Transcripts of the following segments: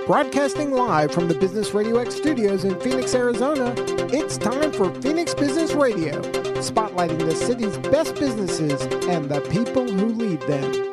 Broadcasting live from the Business RadioX studios in Phoenix, Arizona, it's time for Phoenix Business Radio, spotlighting the city's best businesses and the people who lead them.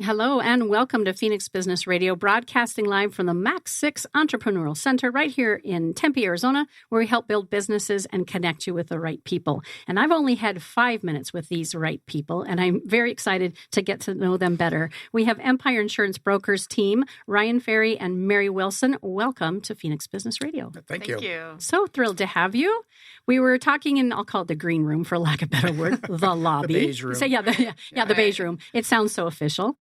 Hello and welcome to Phoenix Business Radio, broadcasting live from the Max 6 Entrepreneurial Center right here in Tempe, Arizona, where we help build businesses and connect you with the right people. And I've only had 5 minutes with these right people, and I'm very excited to get to know them better. We have Empire Insurance Brokers team, Ryan Ferry and Mary Wilson. Welcome to Phoenix Business Radio. Thank you. So thrilled to have you. We were talking in, I'll call it the green room for lack of a better word, the lobby. The beige room. So the beige room. It sounds so official.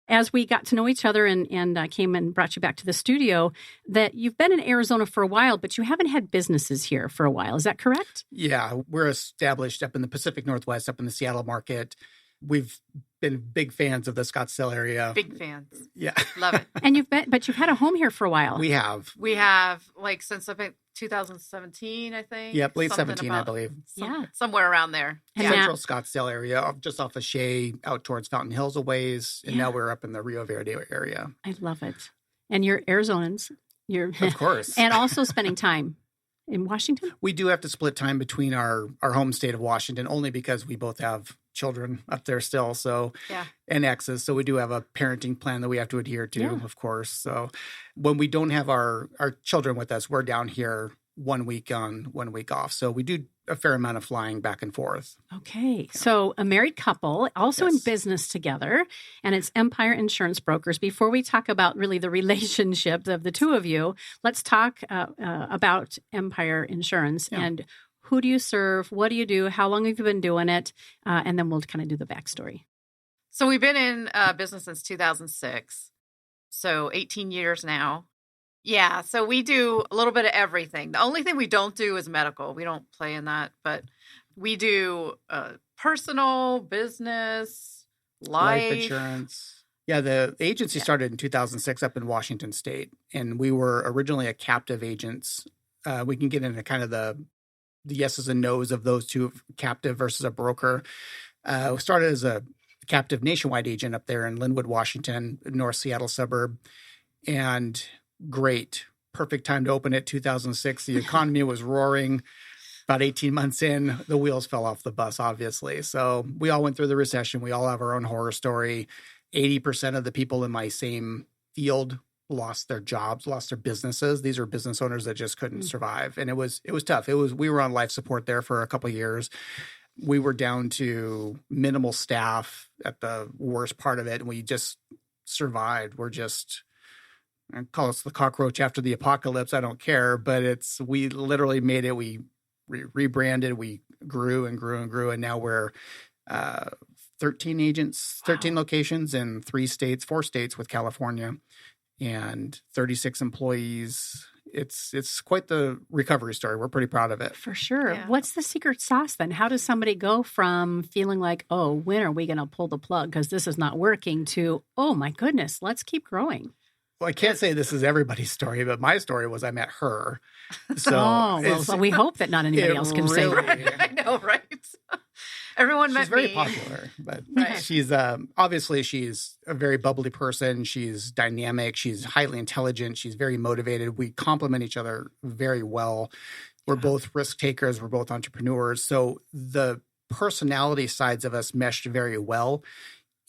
As we got to know each other and came and brought you back to the studio, that you've been in Arizona for a while, but you haven't had businesses here for a while. Is that correct? Yeah, we're established up in the Pacific Northwest, up in the Seattle market. We've been big fans of the Scottsdale area. Big fans. Yeah. Love it. And you've had a home here for a while. We have. We have, like, since I think 2017, I think. Yep, late 17, I believe. Somewhere around there. And Central Scottsdale area, just off of Shea, out towards Fountain Hills a ways. And now we're up in the Rio Verde area. I love it. And you're Arizonans. Of course. And also spending time in Washington? We do have to split time between our home state of Washington, only because we both have children up there still, and exes. So we do have a parenting plan that we have to adhere to, of course. So when we don't have our children with us, we're down here 1 week on, 1 week off. So we do a fair amount of flying back and forth. Okay. So a married couple, also in business together, and it's Empire Insurance Brokers. Before we talk about really the relationship of the two of you, let's talk about Empire Insurance and who do you serve? What do you do? How long have you been doing it? And then we'll kind of do the backstory. So we've been in business since 2006. So 18 years now. Yeah. So we do a little bit of everything. The only thing we don't do is medical. We don't play in that, but we do personal, business, life insurance. Yeah, the agency started in 2006 up in Washington State, and we were originally a captive agents. We can get into kind of the yeses and nos of those two, captive versus a broker. We started as a captive nationwide agent up there in Linwood, Washington, North Seattle suburb. And great. Perfect time to open it, 2006. The economy was roaring. About 18 months in, the wheels fell off the bus, obviously. So we all went through the recession. We all have our own horror story. 80% of the people in my same field lost their jobs, lost their businesses. These are business owners that just couldn't survive. And it was tough. We were on life support there for a couple of years. We were down to minimal staff at the worst part of it. And we just survived. I call us the cockroach after the apocalypse. I don't care, but we literally made it. We rebranded, we grew and grew and grew. And now we're 13 agents, 13 locations in 4 states with California, and 36 employees. It's quite the recovery story. We're pretty proud of it. For sure. Yeah. What's the secret sauce then? How does somebody go from feeling like, oh, when are we going to pull the plug because this is not working, to, oh my goodness, let's keep growing? Well, I can't say this is everybody's story, but my story was I met her. So, so we hope that not anybody else can say that. I know, right? Everyone met me. She's very popular, but she's obviously she's a very bubbly person. She's dynamic. She's highly intelligent. She's very motivated. We complement each other very well. We're both risk takers. We're both entrepreneurs. So the personality sides of us meshed very well.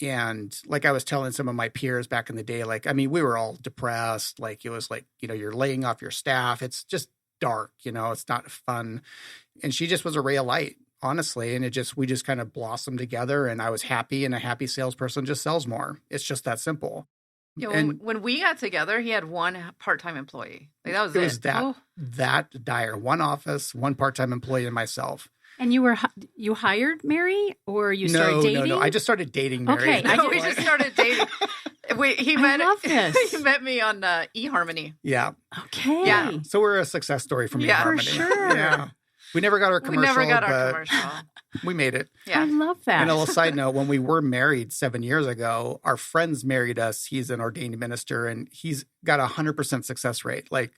And like I was telling some of my peers back in the day, we were all depressed. Like, it was like, you're laying off your staff. It's just dark, it's not fun. And she just was a ray of light, honestly. And we just kind of blossomed together, and I was happy, and a happy salesperson just sells more. It's just that simple. When we got together, he had one part-time employee. Like, that was it. It was that dire. One office, one part-time employee, and myself. And you hired Mary, or you started dating? No. I just started dating Mary. Okay. We just started dating. He met me on eHarmony. Yeah. Okay. Yeah. So we're a success story from eHarmony. For sure. Yeah. We never got our commercial. We made it. Yeah. I love that. And a little side note, when we were married 7 years ago, our friends married us. He's an ordained minister, and he's got 100% success rate. Like,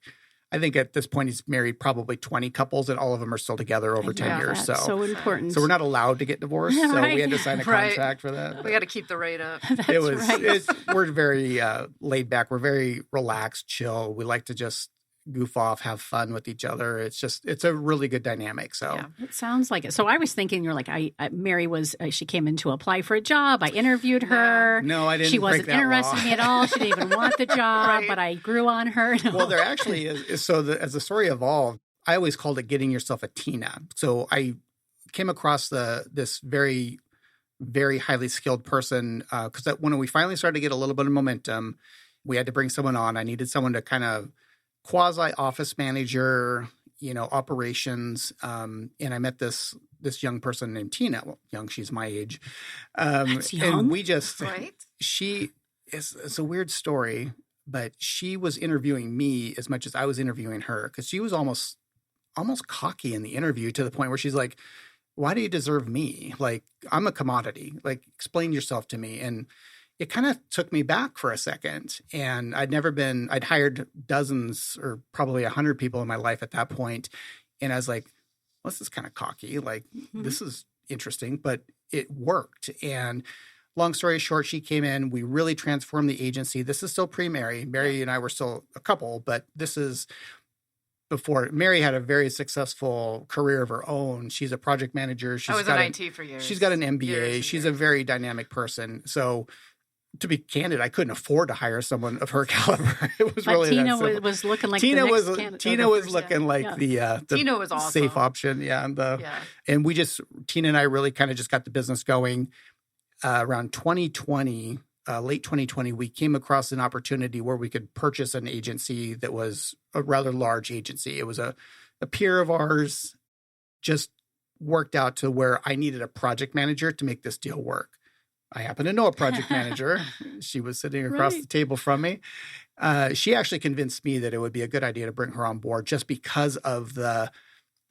I think at this point he's married probably 20 couples, and all of them are still together over 10 years. That's so important. So we're not allowed to get divorced. So Right. we had to sign a Right. contract for that. We got to keep the rate up. That's It was. right. We're very laid back. We're very relaxed, chill. We like to just goof off, have fun with each other. It's a really good dynamic. So Yeah. It sounds like it. So I was thinking, you're like, Mary was, she came in to apply for a job. I interviewed her. no, I didn't. She break wasn't that interested law. in me at all. She didn't even want the job, Right. but I grew on her. No. Well, there actually is. So as the story evolved, I always called it getting yourself a Tina. So I came across this very, very highly skilled person because when we finally started to get a little bit of momentum, we had to bring someone on. I needed someone to kind of quasi office manager, operations. And I met this young person named Tina. Well, young, she's my age. That's young. And we just, Right? it's a weird story, but she was interviewing me as much as I was interviewing her because she was almost cocky in the interview to the point where she's like, why do you deserve me? Like, I'm a commodity. Like, explain yourself to me. And it kind of took me back for a second. And I'd hired dozens or probably 100 people in my life at that point. And I was like, well, this is kind of cocky. Like, this is interesting, but it worked. And long story short, she came in. We really transformed the agency. This is still pre-Mary. Mary and I were still a couple, but this is before. Mary had a very successful career of her own. She's a project manager. I was in IT for years. She's got an MBA. Years and She's a years. very dynamic person. So to be candid, I couldn't afford to hire someone of her caliber. It was But really Tina that simple. was looking like Tina the next was candidate. Tina was looking like Yeah. the Tina was awesome. safe option. Yeah, Yeah. and Tina and I really kind of just got the business going. Around 2020, late 2020, we came across an opportunity where we could purchase an agency that was a rather large agency. It was a peer of ours, just worked out to where I needed a project manager to make this deal work. I happen to know a project manager. She was sitting across Right. the table from me. She actually convinced me that it would be a good idea to bring her on board just because of the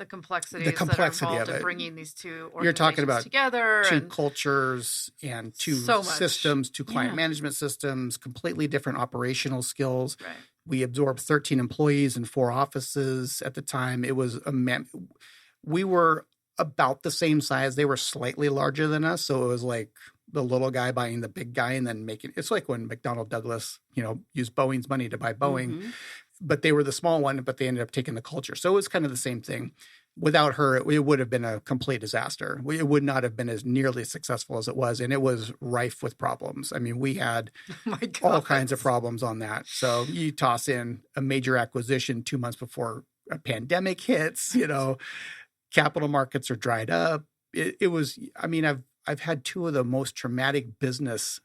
Complexities The complexity that are involved of it. in bringing these two organizations You're talking about together. two And cultures and two So much. systems, two client Yeah. management systems, completely different operational skills. right. We absorbed 13 employees in 4 offices at the time. It was we were about the same size. They were slightly larger than us. So it was like the little guy buying the big guy and then it's like when McDonnell Douglas, used Boeing's money to buy Boeing, Mhm. but they were the small one, but they ended up taking the culture. So it was kind of the same thing. Without her, it would have been a complete disaster. It would not have been as nearly successful as it was. And it was rife with problems. I mean, we had Oh my God. all kinds of problems on that. So you toss in a major acquisition 2 months before a pandemic hits, capital markets are dried up. It was, I mean, I've had 2 of the most traumatic business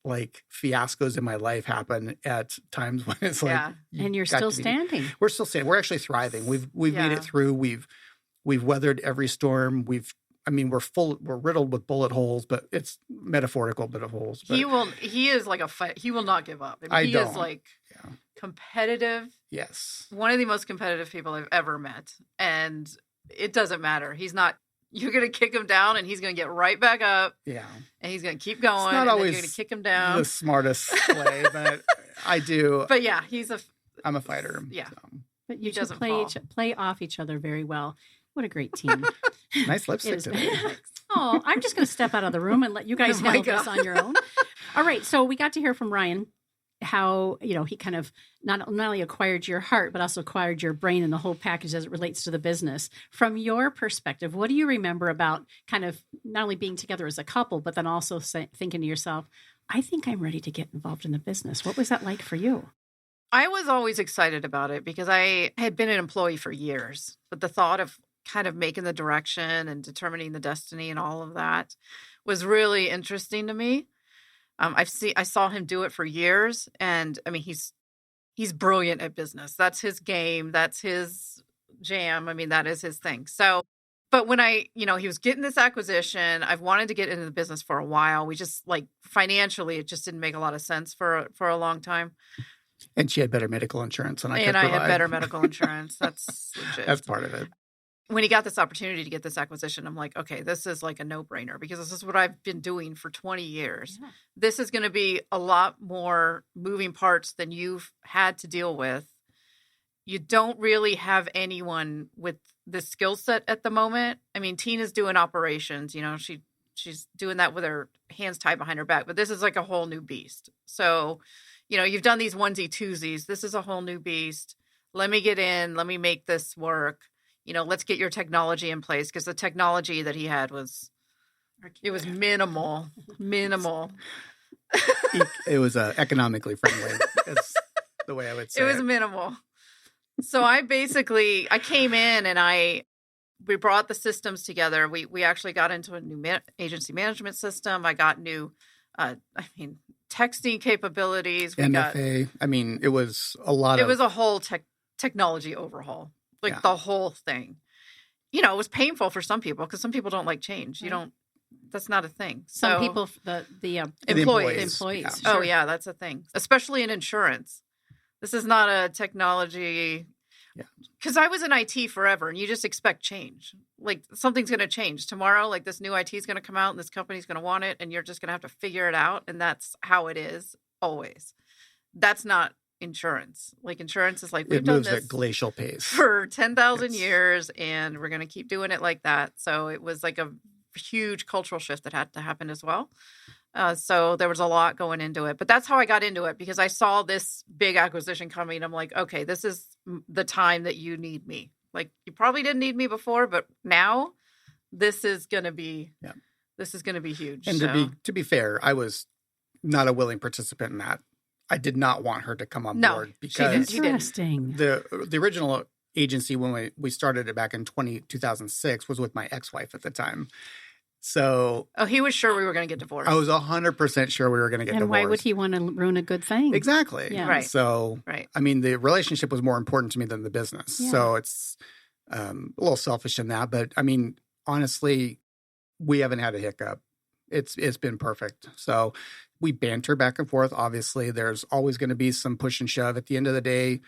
fiascos in my life happen at times when it's like, Yeah. And you're got still to be- standing. We're still standing. We're actually thriving. We've made Yeah. it through. We've weathered every storm. We're riddled with bullet holes, but it's metaphorical bullet holes. But He is like a fight. He will not give up. I he don't. is like Yeah. competitive. yes. One of the most competitive people I've ever met. And it doesn't matter. You're going to kick him down and he's going to get right back up Yeah. and he's going to keep going. not and always then you're going to kick him down. The smartest play, but I do. But yeah, I'm a fighter. Yeah. so. But you He two doesn't play fall. play off each other very well. What a great team. Nice lipstick Is- today. Oh, I'm just going to step out of the room and let you guys Oh my handle this God. on your own. All right. So we got to hear from Ryan how, he kind of not only acquired your heart, but also acquired your brain and the whole package as it relates to the business. From your perspective, what do you remember about kind of not only being together as a couple, but then also thinking to yourself, I think I'm ready to get involved in the business. What was that like for you? I was always excited about it because I had been an employee for years. But the thought of kind of making the direction and determining the destiny and all of that was really interesting to me. I saw him do it for years, and I mean he's brilliant at business. That's his game. That's his jam. I mean that is his thing. So, but when he was getting this acquisition, I've wanted to get into the business for a while. We just financially, it just didn't make a lot of sense for a long time. And she had better medical insurance than I could And I provide. had better medical insurance. That's legit. That's part of it. When he got this opportunity to get this acquisition, I'm like, okay, this is like a no-brainer because this is what I've been doing for 20 years. Yeah. This is going to be a lot more moving parts than you've had to deal with, you don't really have anyone with this skill set at the moment. I mean, Tina's doing operations, she's doing that with her hands tied behind her back, but this is like a whole new beast. So, you've done these onesie twosies. This is a whole new beast. Let me get in. Let me make this work. Let's get your technology in place, because the technology that he had was minimal. It was economically friendly. That's the way I would say it. It was minimal. So I came in and we brought the systems together. We actually got into a new agency management system. I got new, texting capabilities. MFA. It was a lot. It was a whole technology overhaul, the whole thing. It was painful for some people, because some people don't like change. Right. That's not a thing. Some people, the employees. Yeah. Oh Sure. yeah, that's a thing, especially in insurance. This is not a technology. Yeah. Because I was in IT forever, and you just expect change. Like, something's going to change tomorrow. Like, this new IT is going to come out, and this company's going to want it, and you're just going to have to figure it out. And that's how it is always. That's not insurance. Like, insurance is like, we've done moves this at glacial pace for 10,000 years, and we're going to keep doing it like that. So it was like a huge cultural shift that had to happen as well. So there was a lot going into it, but that's how I got into it, because I saw this big acquisition coming. I'm like, okay, this is the time that you need me. Like, you probably didn't need me before, but now this is going to be, huge. And to be fair, I was not a willing participant in that. I did not want her to come on board, because Interesting. the original agency, when we started it back in 2006, was with my ex-wife at the time. So, he was sure we were going to get divorced. I was 100% sure we were going to get divorced. And why would he want to ruin a good thing? Exactly. Yeah. Right. So, right. The relationship was more important to me than the business. Yeah. So it's a little selfish in that. But honestly, we haven't had a hiccup. It's been perfect. So we banter back and forth. Obviously, there's always going to be some push and shove. At the end of the day,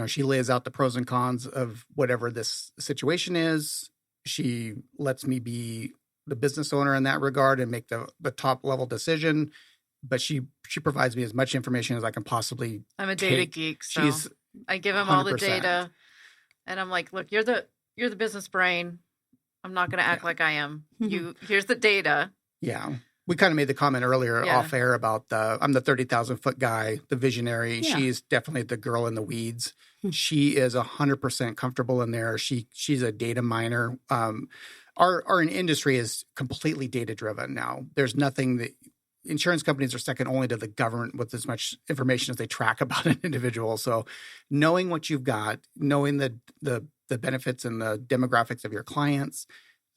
she lays out the pros and cons of whatever this situation is. She lets me be the business owner in that regard and make the top level decision. But she provides me as much information as I can possibly I'm a data geek, so I give him all the 100%. data, and I'm like, look, you're the business brain. I'm not going to act like I am. Here's the data. Yeah. We kind of made the comment earlier off air about I'm the 30,000-foot guy, the visionary. Yeah. She's definitely the girl in the weeds. She is 100% comfortable in there. She's a data miner. Our industry is completely data driven now. There's nothing that insurance companies are second only to the government with as much information as they track about an individual. So knowing what you've got, knowing the benefits and the demographics of your clients,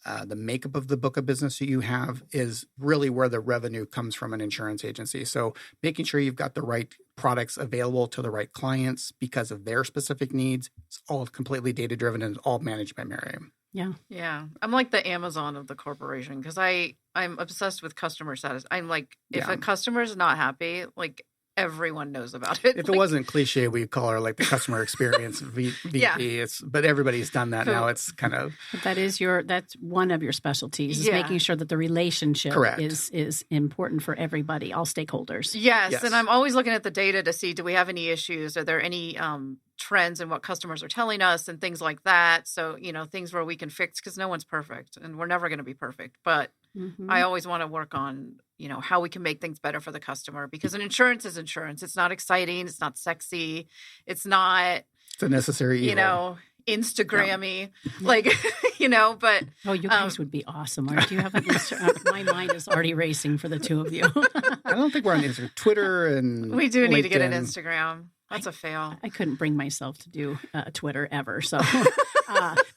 the makeup of the book of business that you have is really where the revenue comes from an insurance agency. So making sure you've got the right products available to the right clients because of their specific needs. It's all completely data-driven and all managed by Miriam. Yeah. Yeah. I'm like the Amazon of the corporation, because I'm obsessed with customer satisfaction. I'm like, if a customer is not happy, like, everyone knows about it. If it wasn't cliche, we'd call her like the customer experience VP. Yeah. But everybody's done that now. It's kind of. But that's one of your specialties, is Yeah. making sure that the relationship Correct. is important for everybody, all stakeholders. Yes. And I'm always looking at the data to see, do we have any issues? Are there any trends in what customers are telling us and things like that? So, things where we can fix, because no one's perfect and we're never going to be perfect. But I always want to work on, how we can make things better for the customer, because an insurance is insurance. It's not exciting. It's not sexy. It's not, It's a necessary evil. Instagrammy, but. Oh, you guys would be awesome. Or do you have an Instagram? My mind is already racing for the two of you. I don't think we're on Instagram. Twitter and We do need to get an LinkedIn. Instagram. That's a fail. I couldn't bring myself to do Twitter ever. So,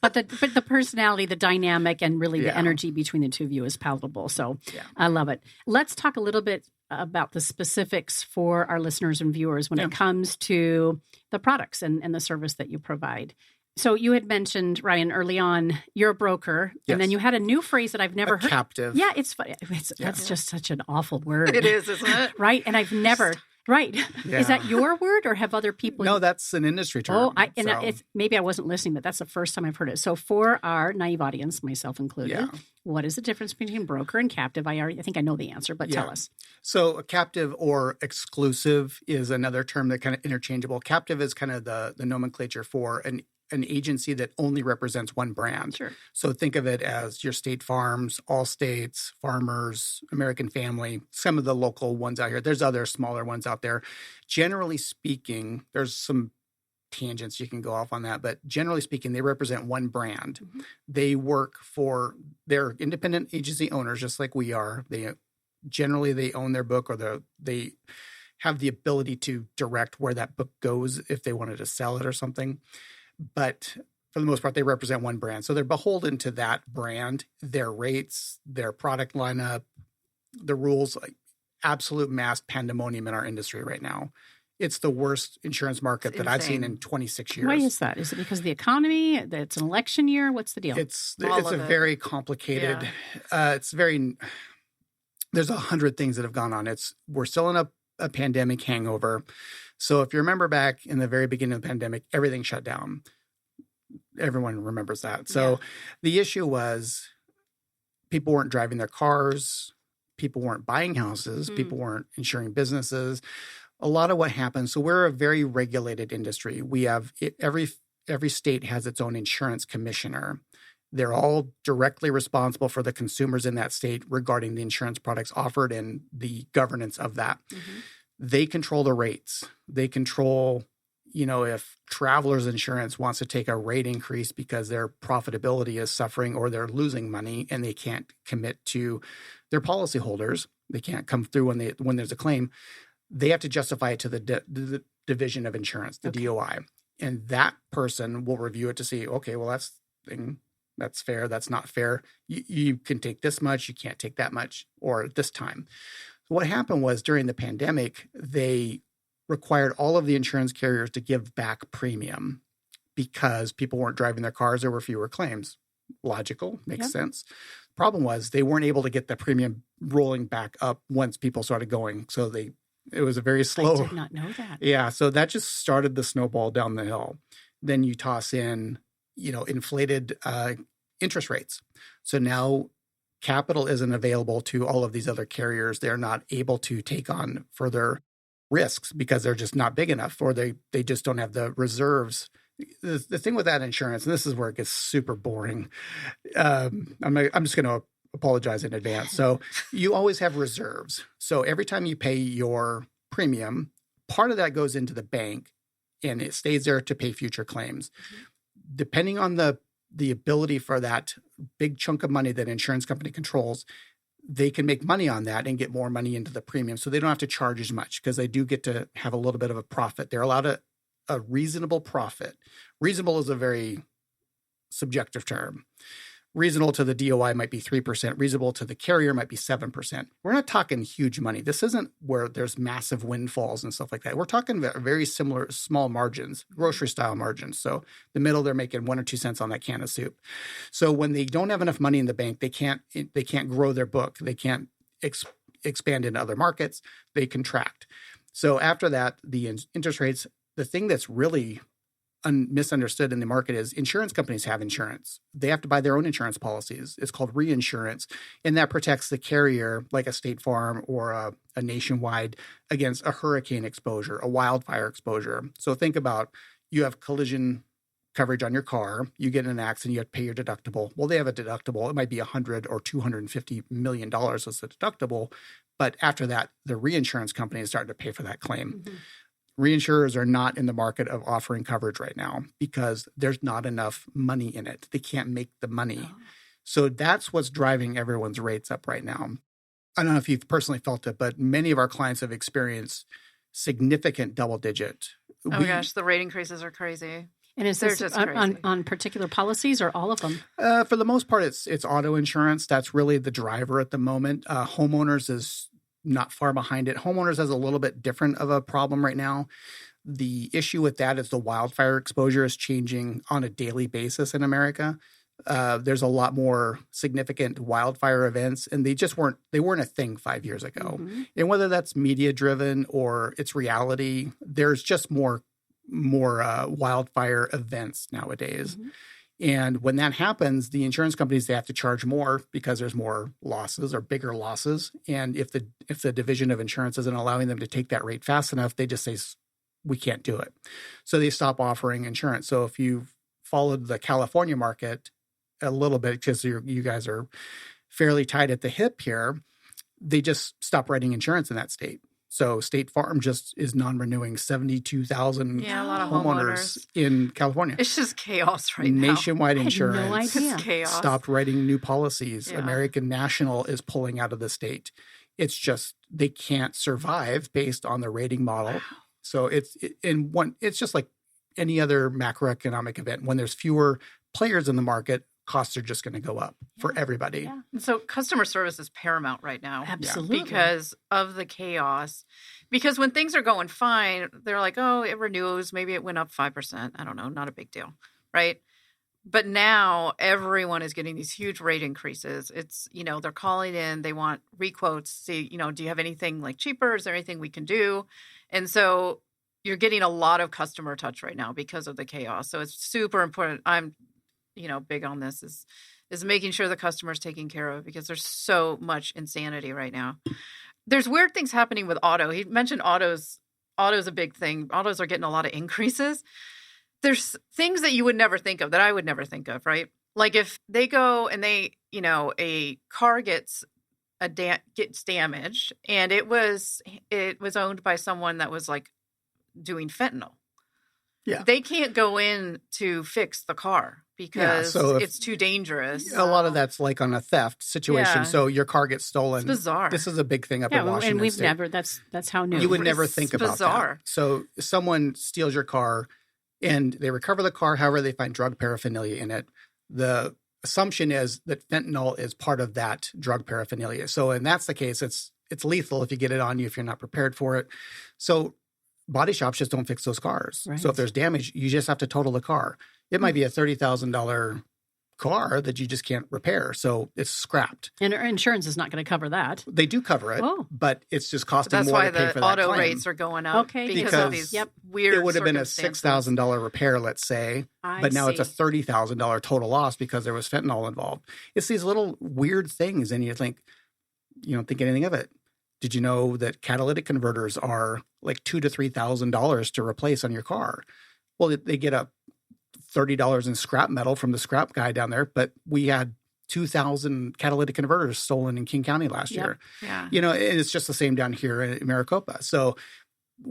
but the personality, the dynamic, and really the energy between the two of you is palatable. So, I love it. Let's talk a little bit about the specifics for our listeners and viewers when it comes to the products and the service that you provide. So you had mentioned, Ryan, early on, you're a broker, and then you had a new phrase that I've never heard. Captive. Yeah, it's funny. That's just such an awful word. It is, isn't it? Right? And I've never, Right. Yeah. Is that your word or have other people? No, that's an industry term. Oh, it's maybe I wasn't listening, but that's the first time I've heard it. So for our naive audience, myself included, what is the difference between broker and captive? I think I know the answer, but tell us. So a captive or exclusive is another term that kind of interchangeable. Captive is kind of the nomenclature for an agency that only represents one brand. Sure. So think of it as your State Farms, Allstates, Farmers, American Family, some of the local ones out here. There's other smaller ones out there. Generally speaking, there's some tangents you can go off on that, but generally speaking, they represent one brand. Mm-hmm. They work for their independent agency owners, just like we are. They own their book, or they have the ability to direct where that book goes if they wanted to sell it or something. But for the most part, they represent one brand. So they're beholden to that brand, their rates, their product lineup, the rules, like absolute mass pandemonium in our industry right now. It's the worst insurance market that I've seen in 26 years. Why is that? Is it because of the economy? It's an election year? What's the deal? It's a very complicated, there's 100 things that have gone on. We're still in a pandemic hangover. So if you remember back in the very beginning of the pandemic, everything shut down. Everyone remembers that. So the issue was people weren't driving their cars. People weren't buying houses. People weren't insuring businesses. A lot of what happened. So we're a very regulated industry. We have every state has its own insurance commissioner. They're all directly responsible for the consumers in that state regarding the insurance products offered and the governance of that. Mm-hmm. They control the rates. They control, if Travelers Insurance wants to take a rate increase because their profitability is suffering or they're losing money and they can't commit to their policyholders. They can't come through when there's a claim. They have to justify it to the Division of Insurance, the DOI. And that person will review it to see, okay, well, that's fair. That's not fair. You can take this much. You can't take that much or this time. What happened was during the pandemic, they required all of the insurance carriers to give back premium because people weren't driving their cars. There were fewer claims. Logical, makes sense. Problem was they weren't able to get the premium rolling back up once people started going. So it was a very slow. I did not know that. Yeah, so that just started the snowball down the hill. Then you toss in, inflated interest rates. So now capital isn't available to all of these other carriers. They're not able to take on further risks because they're just not big enough, or they just don't have the reserves. The thing with that insurance, and this is where it gets super boring. I'm just going to apologize in advance. So you always have reserves. So every time you pay your premium, part of that goes into the bank and it stays there to pay future claims. Mm-hmm. Depending on the ability for that big chunk of money that insurance company controls, they can make money on that and get more money into the premium. So they don't have to charge as much because they do get to have a little bit of a profit. They're allowed a reasonable profit. Reasonable is a very subjective term. Reasonable to the DOI might be 3%. Reasonable to the carrier might be 7%. We're not talking huge money. This isn't where there's massive windfalls and stuff like that. We're talking very similar small margins, grocery style margins. So the middle, they're making 1 or 2 cents on that can of soup. So when they don't have enough money in the bank, they can't grow their book. They can't expand into other markets. They contract. So after that, the interest rates, the thing that's really misunderstood in the market is insurance companies have insurance. They have to buy their own insurance policies. It's called reinsurance, and that protects the carrier, like a State Farm or a Nationwide, against a hurricane exposure, a wildfire exposure. So think about, you have collision coverage on your car, you get in an accident, you have to pay your deductible. Well, they have a deductible. It might be $100 or $250 million as a deductible, but after that, the reinsurance company is starting to pay for that claim. Mm-hmm. Reinsurers are not in the market of offering coverage right now because there's not enough money in it. They can't make the money. Oh. So that's what's driving everyone's rates up right now. I don't know if you've personally felt it, but many of our clients have experienced significant double-digit. Oh my gosh, the rate increases are crazy. And is this on particular policies or all of them? For the most part, it's auto insurance. That's really the driver at the moment. Homeowners is not far behind it. Homeowners has a little bit different of a problem right now. The issue with that is the wildfire exposure is changing on a daily basis in America. There's a lot more significant wildfire events, and they weren't a thing 5 years ago. Mm-hmm. And whether that's media driven or it's reality, there's just more wildfire events nowadays. Mm-hmm. And when that happens, the insurance companies, they have to charge more because there's more losses or bigger losses. And if the division of insurance isn't allowing them to take that rate fast enough, they just say, we can't do it. So they stop offering insurance. So if you've followed the California market a little bit, because you guys are fairly tied at the hip here, they just stop writing insurance in that state. So State Farm just is non-renewing 72,000 a lot of homeowners in California. It's just chaos right now. Nationwide I had insurance no idea. It's chaos. stopped writing new policies. Yeah. American National is pulling out of the state. It's just they can't survive based on the rating model. Wow. So it's just like any other macroeconomic event. When there's fewer players in the market, costs are just going to go up for everybody. Yeah. So customer service is paramount right now. Absolutely. Because of the chaos. Because when things are going fine, they're like, oh, it renews. Maybe it went up 5%. I don't know. Not a big deal. Right. But now everyone is getting these huge rate increases. It's, they're calling in. They want requotes. See, do you have anything like cheaper? Is there anything we can do? And so you're getting a lot of customer touch right now because of the chaos. So it's super important. I'm big on this is making sure the customer's taken care of because there's so much insanity right now. There's weird things happening with auto. He mentioned autos. Auto's a big thing. Autos are getting a lot of increases. There's things that you would never think of that I would never think of, right? Like if they go and a car gets damaged and it was owned by someone that was like doing fentanyl. Yeah. They can't go in to fix the car because it's too dangerous. A lot of that's like on a theft situation. Yeah. So your car gets stolen. It's bizarre. This is a big thing up in Washington and we've State. never. That's how new. You would It's never think about bizarre. that. So someone steals your car and they recover the car. However, they find drug paraphernalia in it. The assumption is that fentanyl is part of that drug paraphernalia. So, and that's the case. It's lethal if you get it on you if you're not prepared for it. So body shops just don't fix those cars. Right. So if there's damage, you just have to total the car. It might be a $30,000 car that you just can't repair. So it's scrapped. And our insurance is not going to cover that. They do cover it, Oh. but it's just costing That's more why to pay for the that auto claim. rates are going up Okay. because Because of these Yep. weird It would have been a circumstances. $6,000 repair, let's say, but now it's a $30,000 total loss because there was fentanyl involved. It's these little weird things, and you think, you don't think anything of it. Did you know that catalytic converters are like $2,000 to $3,000 to replace on your car? Well, they get up $30 in scrap metal from the scrap guy down there, but we had 2,000 catalytic converters stolen in King County last year. Yeah. And it's just the same down here in Maricopa. So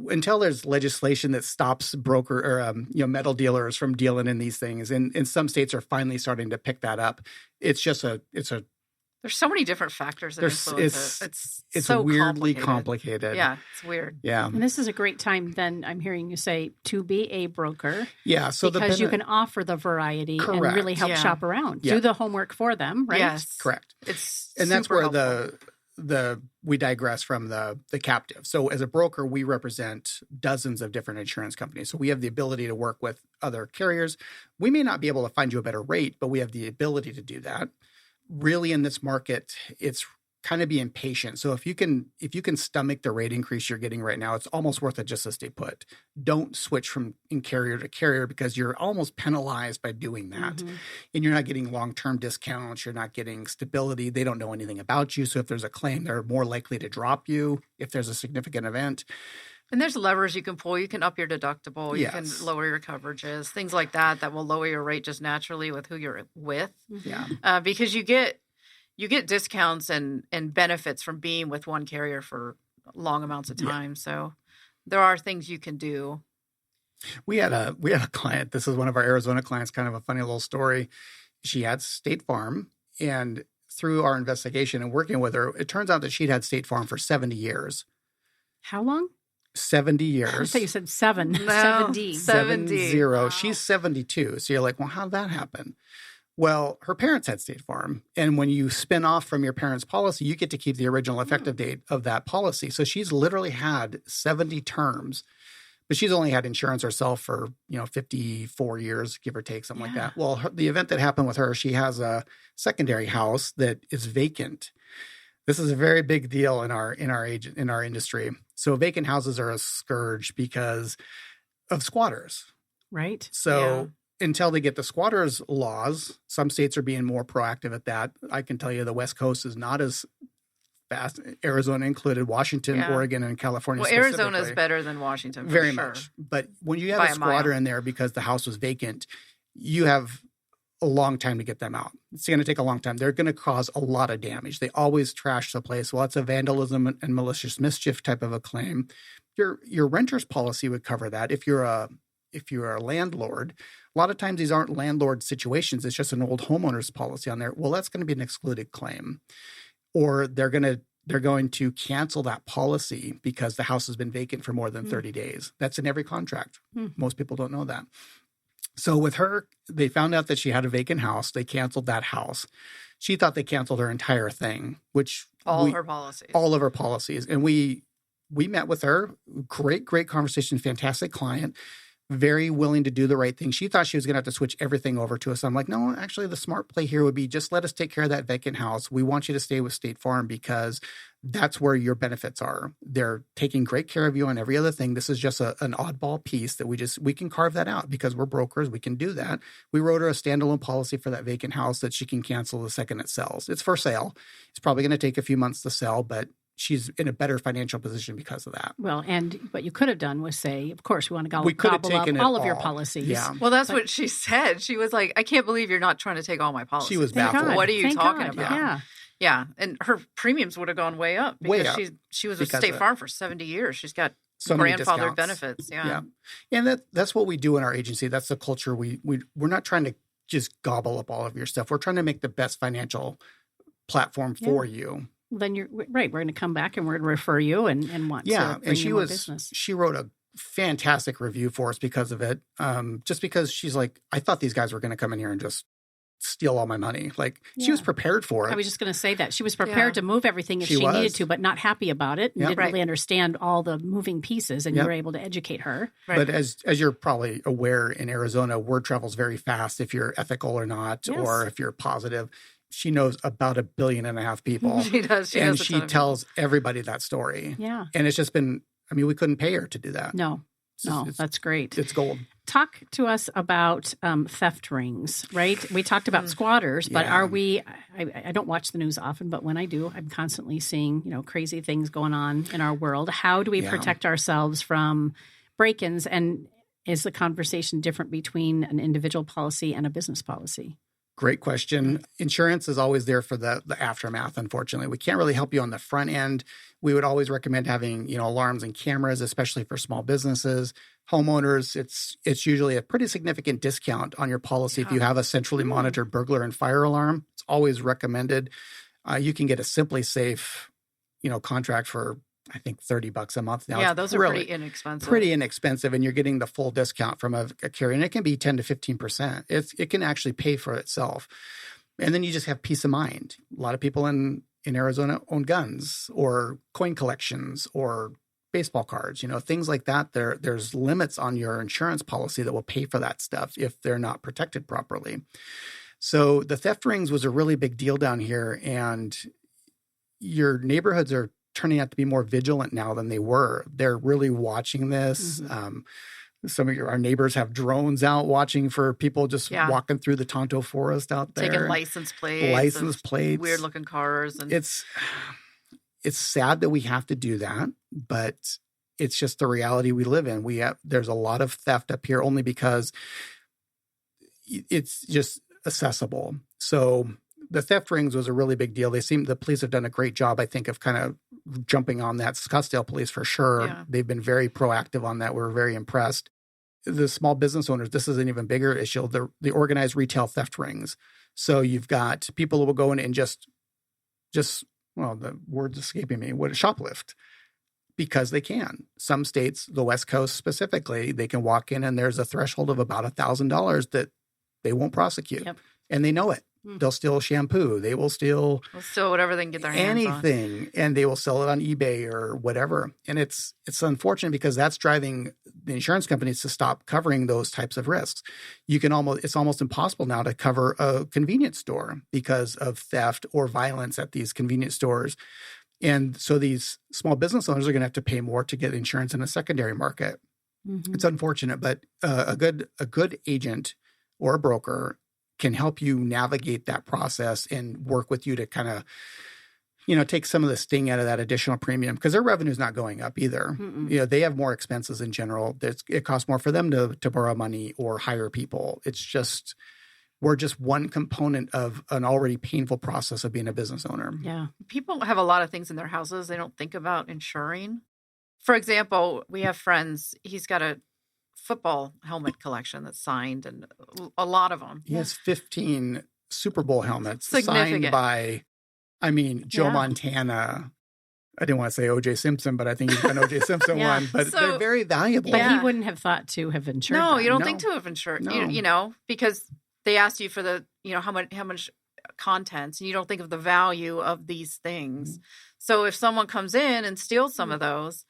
until there's legislation that stops broker or metal dealers from dealing in these things, and some states are finally starting to pick that up, it's There's so many different factors that influence it. It's so weirdly complicated. Yeah, it's weird. Yeah. And this is a great time, then, I'm hearing you say, to be a broker. Yeah. So because you can offer the variety and Correct. really help Yeah. shop around. Yeah. Do the homework for them, right? Yes. Correct. And that's where we digress from the captive. So as a broker, we represent dozens of different insurance companies. So we have the ability to work with other carriers. We may not be able to find you a better rate, but we have the ability to do that. Really, in this market, it's kind of being patient. So if you can stomach the rate increase you're getting right now, it's almost worth it just to stay put. Don't switch from carrier to carrier because you're almost penalized by doing that. Mm-hmm. And you're not getting long-term discounts. You're not getting stability. They don't know anything about you. So if there's a claim, they're more likely to drop you if there's a significant event. And there's levers you can pull. You can up your deductible. You Yes. can lower your coverages, things like that will lower your rate just naturally with who you're with. Yeah. Because you get discounts and benefits from being with one carrier for long amounts of time. Yeah. So there are things you can do. We had a client. This is one of our Arizona clients, kind of a funny little story. She had State Farm, and through our investigation and working with her, it turns out that she'd had State Farm for 70 years. How long? 70 I years. thought you said 7. No, 70. 70. Wow. She's 72. So you're like, well, how'd that happen? Well, her parents had State Farm. And when you spin off from your parents' policy, you get to keep the original effective date of that policy. So she's literally had 70 terms. But she's only had insurance herself for, 54 years, give or take, something like that. Well, the event that happened with her, she has a secondary house that is vacant. This is a very big deal in our industry. So vacant houses are a scourge because of squatters. Right. So until they get the squatters laws, some states are being more proactive at that. I can tell you the West Coast is not as fast, Arizona included, Washington, Oregon, and California. Well, Arizona is better than Washington, very sure. much. But when you have a squatter in there because the house was vacant, you have a long time to get them out. It's going to take a long time. They're going to cause a lot of damage. They always trash the place. Well, it's a vandalism and malicious mischief type of a claim. Your renter's policy would cover that. If you're a landlord, a lot of times these aren't landlord situations. It's just an old homeowner's policy on there. Well, that's going to be an excluded claim. Or they're going to cancel that policy because the house has been vacant for more than 30 days. That's in every contract. Most people don't know that. So with her, they found out that she had a vacant house. They canceled that house. She thought they canceled her entire thing, which all of her policies. All of her policies. And we met with her. Great conversation. Fantastic client. Very willing to do the right thing. She thought she was going to have to switch everything over to us. I'm like, no, actually the smart play here would be just let us take care of that vacant house. We want you to stay with State Farm because that's where your benefits are. They're taking great care of you on every other thing. This is just an oddball piece that we can carve that out because we're brokers. We can do that. We wrote her a standalone policy for that vacant house that she can cancel the second it sells. It's for sale. It's probably going to take a few months to sell, but she's in a better financial position because of that. Well, and what you could have done was say, of course, we want to gobble up taken all of your policies. Yeah. Well, that's what she said. She was like, I can't believe you're not trying to take all my policies. She was baffled. What are you talking about? Yeah. Yeah. And her premiums would have gone way up because she was with State Farm for 70 years. She's got so grandfathered benefits. Yeah. And that's what we do in our agency. That's the culture. We're not trying to just gobble up all of your stuff. We're trying to make the best financial platform for you. Then you're right. We're going to come back and we're going to refer you and want to bring you more business. She wrote a fantastic review for us because of it. Just because she's like, I thought these guys were going to come in here and just steal all my money. Like she was prepared for it. I was just going to say that she was prepared to move everything if she needed to, but not happy about it and didn't really understand all the moving pieces. And you were able to educate her. Right. But as you're probably aware, in Arizona, word travels very fast if you're ethical or not, or if you're positive. She knows about 1.5 billion people. She does. She tells everybody that story. Yeah. And it's just been, we couldn't pay her to do that. No, that's great. It's gold. Talk to us about theft rings, right? We talked about squatters, but are we, I don't watch the news often, but when I do, I'm constantly seeing, crazy things going on in our world. How do we protect ourselves from break-ins? And is the conversation different between an individual policy and a business policy? Great question. Insurance is always there for the aftermath, unfortunately. We can't really help you on the front end. We would always recommend having, alarms and cameras, especially for small businesses. Homeowners, it's usually a pretty significant discount on your policy if you have a centrally monitored burglar and fire alarm. It's always recommended. You can get a Simply Safe, contract for I think $30 a month now. Yeah, those are really pretty inexpensive, and you're getting the full discount from a carrier, and it can be 10 to 15%. It can actually pay for itself, and then you just have peace of mind. A lot of people in Arizona own guns or coin collections or baseball cards, things like that. There's limits on your insurance policy that will pay for that stuff if they're not protected properly. So the theft rings was a really big deal down here, and your neighborhoods are turning out to be more vigilant now than they were. They're really watching this. Some of our neighbors have drones out watching for people just walking through the Tonto forest out there. Taking license plates. Weird looking cars. And it's sad that we have to do that, but it's just the reality we live in. There's a lot of theft up here only because it's just accessible. So the theft rings was a really big deal. The police have done a great job, I think, of kind of jumping on that. Scottsdale police, for sure. Yeah. They've been very proactive on that. We're very impressed. The small business owners, this is an even bigger issue, the organized retail theft rings. So you've got people who will go in and just the word's escaping me, shoplift, because they can. Some states, the West Coast specifically, they can walk in and there's a threshold of about $1,000 that they won't prosecute. Yep. And they know it. They'll steal shampoo. They will steal They'll steal whatever they can get their hands on. anything, and they will sell it on eBay or whatever. And it's unfortunate because that's driving the insurance companies to stop covering those types of risks. It's almost impossible now to cover a convenience store because of theft or violence at these convenience stores. And so these small business owners are going to have to pay more to get insurance in a secondary market. Mm-hmm. It's unfortunate, but a good agent or a broker can help you navigate that process and work with you to kind of, take some of the sting out of that additional premium because their revenue is not going up either. Mm-mm. They have more expenses in general. It costs more for them to borrow money or hire people. We're just one component of an already painful process of being a business owner. Yeah. People have a lot of things in their houses they don't think about insuring. For example, we have friends, he's got a football helmet collection that's signed and a lot of them. He has 15 Super Bowl helmets signed by, Joe Montana. I didn't want to say O.J. Simpson, but I think he's got an O.J. Simpson one. But they're very valuable. But he wouldn't have thought to have insured No, them. you don't think to have insured, No. Because they asked you for the, how much contents, and you don't think of the value of these things. So if someone comes in and steals some of those,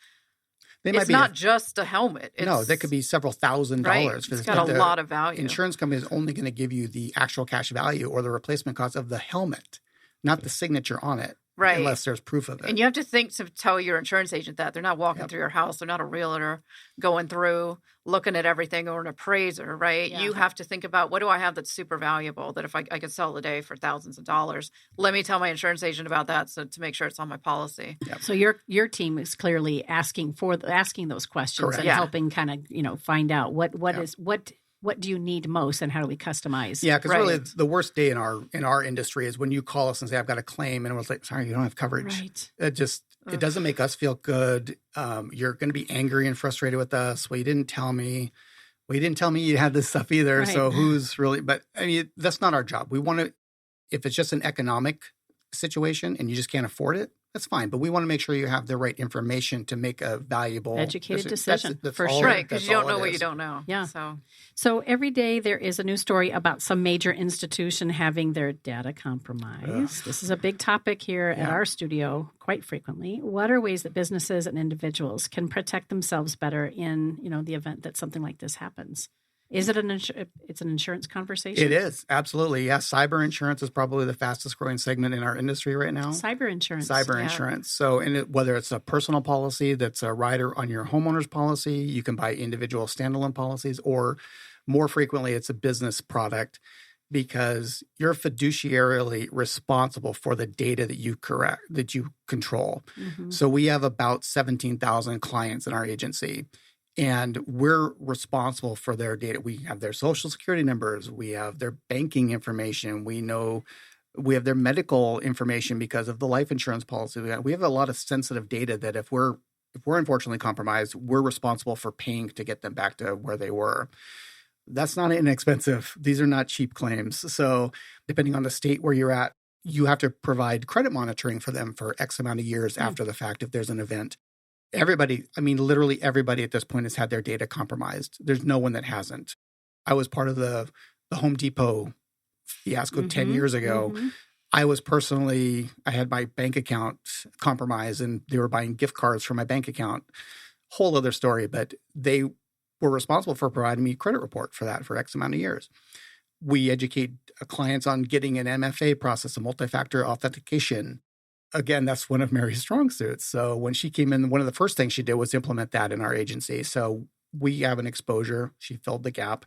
it's not just a helmet. That could be several $1,000s. Right. It's got a lot of value. Insurance company is only going to give you the actual cash value or the replacement cost of the helmet, not the signature on it. Right. Unless there's proof of it. And you have to think to tell your insurance agent that. They're not walking through your house. They're not a realtor going through, looking at everything, or an appraiser, right? Yeah. You have to think about, what do I have that's super valuable that if I could sell today for thousands of dollars? Let me tell my insurance agent about that to make sure it's on my policy. Yep. So your team is clearly asking those questions. Correct. And helping kind of, find out what do you need most and how do we customize? Yeah, because really the worst day in our industry is when you call us and say, I've got a claim, and we're like, sorry, you don't have coverage. Right. It doesn't make us feel good. You're going to be angry and frustrated with us. Well, you didn't tell me. Well, you didn't tell me you had this stuff either. Right. So who's really, but that's not our job. We want to, if it's just an economic situation and you just can't afford it, that's fine. But we want to make sure you have the right information to make a valuable, educated decision. That's for all sure. Right, because you don't know what you don't know. Yeah. So every day there is a new story about some major institution having their data compromised. This is a big topic here at our studio quite frequently. What are ways that businesses and individuals can protect themselves better in, the event that something like this happens? Is it it's an insurance conversation? It is. Absolutely. Yeah. Cyber insurance is probably the fastest growing segment in our industry right now. Cyber insurance. Insurance. So whether it's a personal policy that's a rider on your homeowner's policy, you can buy individual standalone policies, or more frequently, it's a business product because you're fiduciarily responsible for the data that you control. Mm-hmm. So we have about 17,000 clients in our agency. And we're responsible for their data. We have their social security numbers. We have their banking information. We have their medical information because of the life insurance policy. We have a lot of sensitive data that if we're unfortunately compromised, we're responsible for paying to get them back to where they were. That's not inexpensive. These are not cheap claims. So depending on the state where you're at, you have to provide credit monitoring for them for X amount of years after the fact if there's an event. Everybody, literally everybody at this point has had their data compromised. There's no one that hasn't. I was part of the Home Depot fiasco 10 years ago. Mm-hmm. I had my bank account compromised and they were buying gift cards for my bank account. Whole other story, but they were responsible for providing me a credit report for that for X amount of years. We educate clients on getting an MFA process, a multi-factor authentication. Again, that's one of Mary's strong suits. So when she came in, one of the first things she did was implement that in our agency. So we have an exposure. She filled the gap.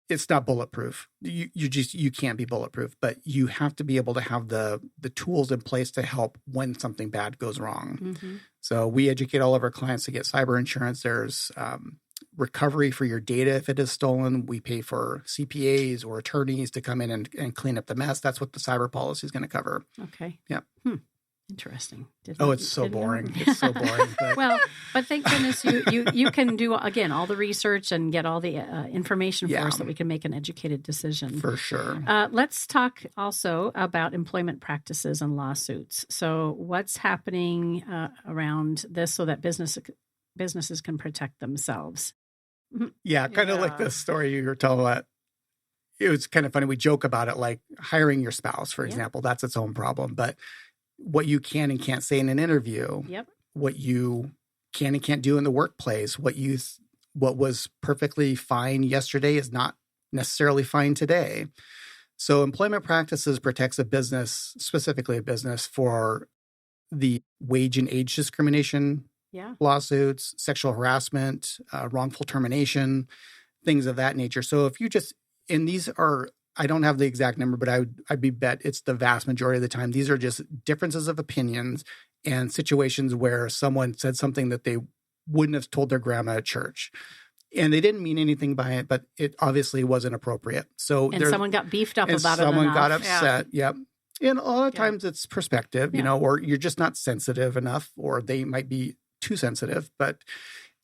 It's not bulletproof. You can't be bulletproof, but you have to be able to have the tools in place to help when something bad goes wrong. Mm-hmm. So we educate all of our clients to get cyber insurance. There's recovery for your data if it is stolen. We pay for CPAs or attorneys to come in and clean up the mess. That's what the cyber policy is going to cover. Okay. Yeah. Interesting. It's so boring. It's so boring. But. Well, but thank goodness you can do, again, all the research and get all the information for us that we can make an educated decision. For sure. Let's talk also about employment practices and lawsuits. So what's happening around this so that businesses can protect themselves? Yeah, kind of like the story you were telling about. it was kind of funny. We joke about it, like hiring your spouse, for example, that's its own problem. But what you can and can't say in an interview, what you can and can't do in the workplace, what was perfectly fine yesterday is not necessarily fine today. So employment practices protects a business, specifically a business, for the wage and age discrimination lawsuits, sexual harassment, wrongful termination, things of that nature. So if you just, and these are, I don't have the exact number, but I'd be bet it's the vast majority of the time. These are just differences of opinions and situations where someone said something that they wouldn't have told their grandma at church. And they didn't mean anything by it, but it obviously wasn't appropriate. So someone got beefed up about it. Someone got upset. Yep. And a lot of times it's perspective, or you're just not sensitive enough, or they might be too sensitive. But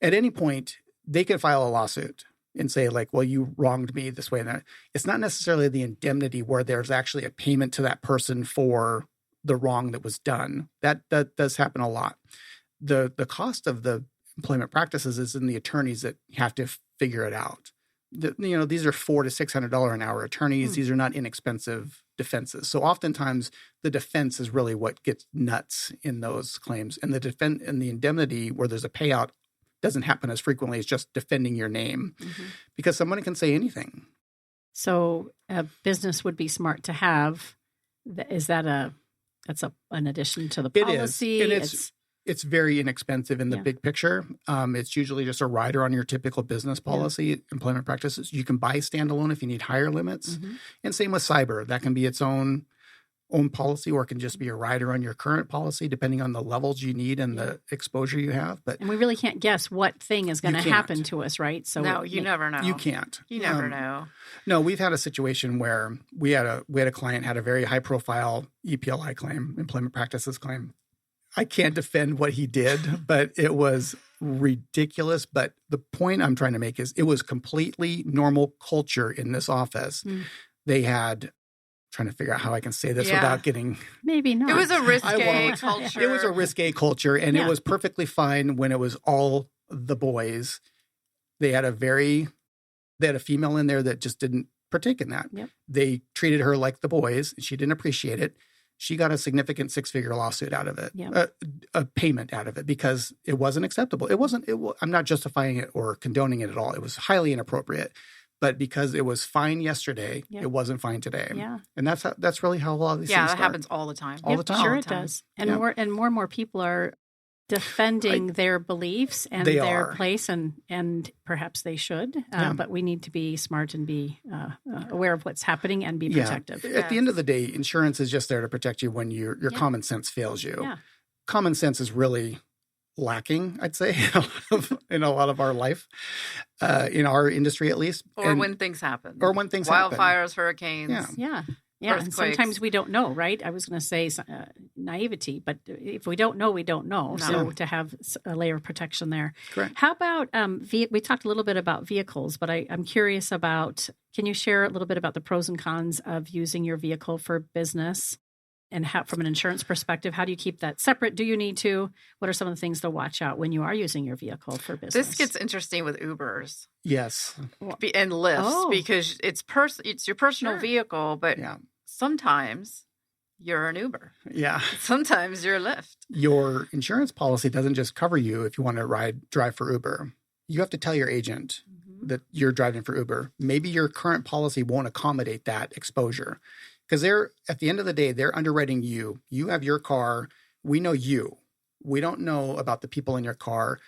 at any point, they can file a lawsuit and say, like, well, you wronged me this way and that. It's not necessarily the indemnity where there's actually a payment to that person for the wrong that was done. That does happen a lot. The cost of the employment practices is in the attorneys that have to figure it out. These are $400 to $600 an hour attorneys. These are not inexpensive defenses. So oftentimes the defense is really what gets nuts in those claims. And the indemnity where there's a payout doesn't happen as frequently as just defending your name because somebody can say anything. So a business would be smart to have. Is that an addition to the policy? It is. And it's very inexpensive in the big picture. It's usually just a rider on your typical business policy, employment practices. You can buy standalone if you need higher limits. And same with cyber. That can be its own policy, or it can just be a rider on your current policy, depending on the levels you need and the exposure you have. And we really can't guess what thing is going to happen to us, right? So no, you never know. You can't. You never know. No, we've had a situation where we had a client had a very high profile EPLI claim, employment practices claim. I can't defend what he did, but it was ridiculous. But the point I'm trying to make is it was completely normal culture in this office. They had, trying to figure out how I can say this without getting... Maybe not. It was a risque culture. It was a risque culture, and it was perfectly fine when it was all the boys. They had a female in there that just didn't partake in that. They treated her like the boys. She didn't appreciate it. She got a significant 6-figure lawsuit out of it, a payment out of it, because it wasn't acceptable. I'm not justifying it or condoning it at all. It was highly inappropriate, but because it was fine yesterday, it wasn't fine today. And that's really how a lot of these things start. That happens all the time. All the time. Sure, it does. And more and more people are defending their beliefs and their place, and perhaps they should. But we need to be smart and be aware of what's happening and be protective. At the end of the day, insurance is just there to protect you when your common sense fails you. Common sense is really lacking, I'd say, in a lot of our life, in our industry at least. Or when things happen. Wildfires, hurricanes. Yeah, and sometimes we don't know, right? I was going to say naivety, but if we don't know, we don't know. No. So to have a layer of protection there. Correct. How about, we talked a little bit about vehicles, but I'm curious about, can you share a little bit about the pros and cons of using your vehicle for business? And how, from an insurance perspective, how do you keep that separate? Do you need to? What are some of the things to watch out when you are using your vehicle for business? This gets interesting with Ubers. Yes. And Lyfts, because it's your personal vehicle, but sometimes you're an Uber. Yeah. Sometimes you're a Lyft. Your insurance policy doesn't just cover you if you want to drive for Uber. You have to tell your agent that you're driving for Uber. Maybe your current policy won't accommodate that exposure. Because at the end of the day, they're underwriting you. You have your car. We know you. We don't know about the people in your car.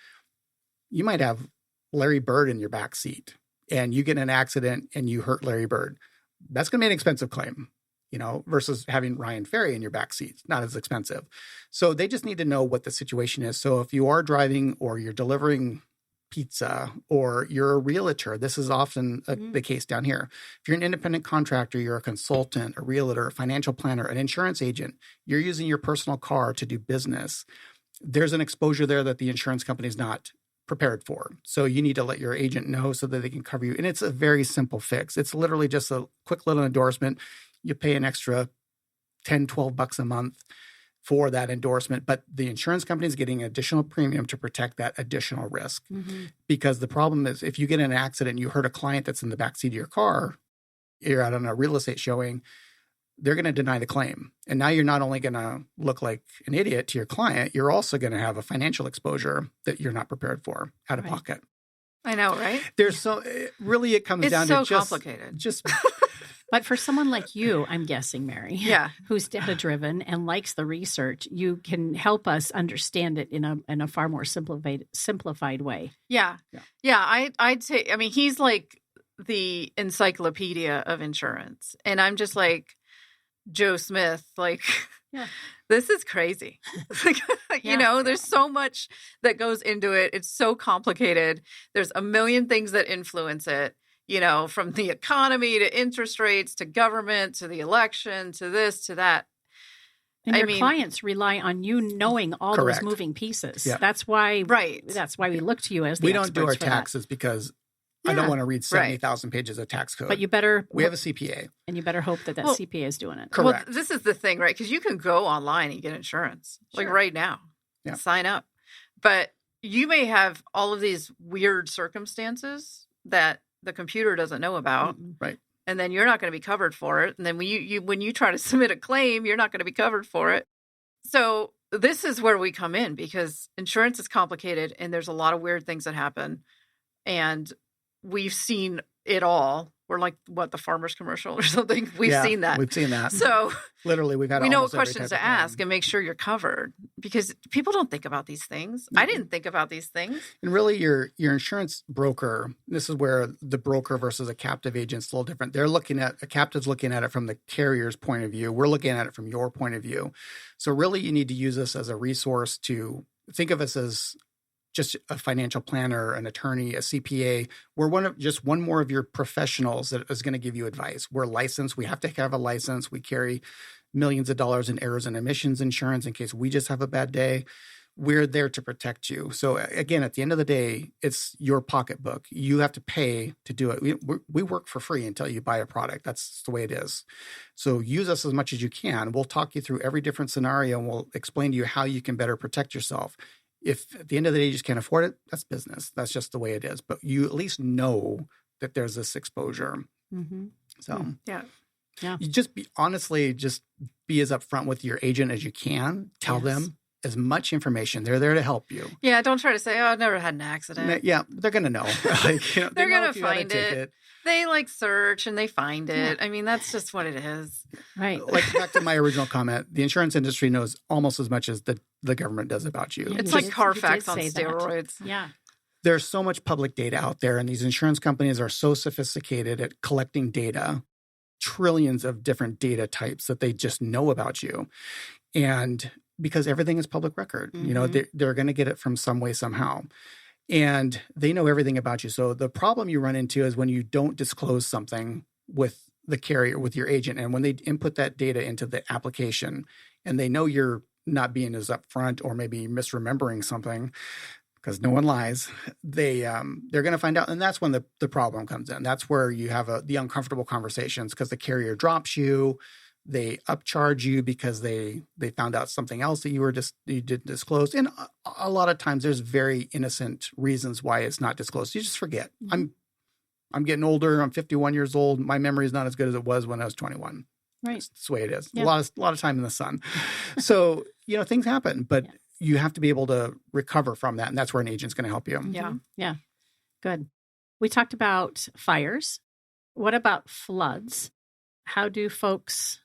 You might have Larry Bird in your back seat, and you get in an accident and you hurt Larry Bird. That's going to be an expensive claim, versus having Ryan Ferry in your back seat. It's not as expensive. So they just need to know what the situation is. So if you are driving or you're delivering pizza or you're a realtor, this is often the case down here. If you're an independent contractor, you're a consultant, a realtor, a financial planner, an insurance agent, you're using your personal car to do business. There's an exposure there that the insurance company is not prepared for. So you need to let your agent know so that they can cover you. And it's a very simple fix. It's literally just a quick little endorsement. You pay an extra $10, $12 a month for that endorsement, but the insurance company is getting additional premium to protect that additional risk. Because the problem is if you get in an accident and you hurt a client that's in the backseat of your car, you're out on a real estate showing, they're going to deny the claim. And now you're not only going to look like an idiot to your client, you're also going to have a financial exposure that you're not prepared for out of pocket. I know, right? There's really it comes down to just complicated. But for someone like you, I'm guessing, Mary, Yeah. who's data-driven and likes the research, you can help us understand it in a far more simplified way. Yeah. I'd say, I mean, he's like the encyclopedia of insurance. And I'm just like Joe Smith, like, this is crazy. You know, there's so much that goes into it. It's so complicated. There's a million things that influence it. You know, from the economy to interest rates to government to the election to this to that. And your clients rely on you knowing all those moving pieces. Yeah. That's why we look to you as the we don't do our experts for taxes because I don't want to read 70,000 pages of tax code. But we have a CPA. And you better hope that CPA is doing it. Correct. Well, this is the thing, right? Because you can go online and get insurance like right now. Yeah. Sign up. But you may have all of these weird circumstances that the computer doesn't know about. Right. And then you're not going to be covered for it. And then when you try to submit a claim, you're not going to be covered for it. So this is where we come in because insurance is complicated and there's a lot of weird things that happen. And we've seen it all. We're like, the farmer's commercial or something? We've seen that. We've seen that. So literally, we know what questions to ask and make sure you're covered because people don't think about these things. Mm-hmm. I didn't think about these things. And really, your insurance broker, this is where the broker versus a captive agent is a little different. A captive's looking at it from the carrier's point of view. We're looking at it from your point of view. So really, you need to use this as a resource to think of us as just a financial planner, an attorney, a CPA. We're one more of your professionals that is going to give you advice. We're licensed. We have to have a license. We carry millions of dollars in errors and omissions insurance in case we just have a bad day. We're there to protect you. So again, at the end of the day, it's your pocketbook. You have to pay to do it. We work for free until you buy a product. That's the way it is. So use us as much as you can. We'll talk you through every different scenario and we'll explain to you how you can better protect yourself. If at the end of the day you just can't afford it, that's business. That's just the way it is. But you at least know that there's this exposure. Mm-hmm. So yeah, you just be as upfront with your agent as you can. Tell them as much information. They're there to help you. Yeah, don't try to say, "Oh, I've never had an accident." Yeah, they're going to know. They're going to find it. They search and they find it. Yeah. I mean, that's just what it is. Right. Back to my original comment, the insurance industry knows almost as much as the government does about you. It's like Carfax on steroids. That. Yeah. There's so much public data out there, and these insurance companies are so sophisticated at collecting data, trillions of different data types that they just know about you. And because everything is public record, they're going to get it from some way, somehow. And they know everything about you. So the problem you run into is when you don't disclose something with the carrier, with your agent, and when they input that data into the application and they know you're not being as upfront or maybe misremembering something, because no one lies, they're going to find out. And that's when the problem comes in. That's where you have the uncomfortable conversations because the carrier drops you. They upcharge you because they found out something else that you didn't disclose. And a lot of times there's very innocent reasons why it's not disclosed. You just forget. Mm-hmm. I'm getting older. I'm 51 years old. My memory is not as good as it was when I was 21. Right. That's the way it is. Yeah. A lot of time in the sun. So, things happen, but you have to be able to recover from that. And that's where an agent's going to help you. Yeah. Yeah. Good. We talked about fires. What about floods? How do folks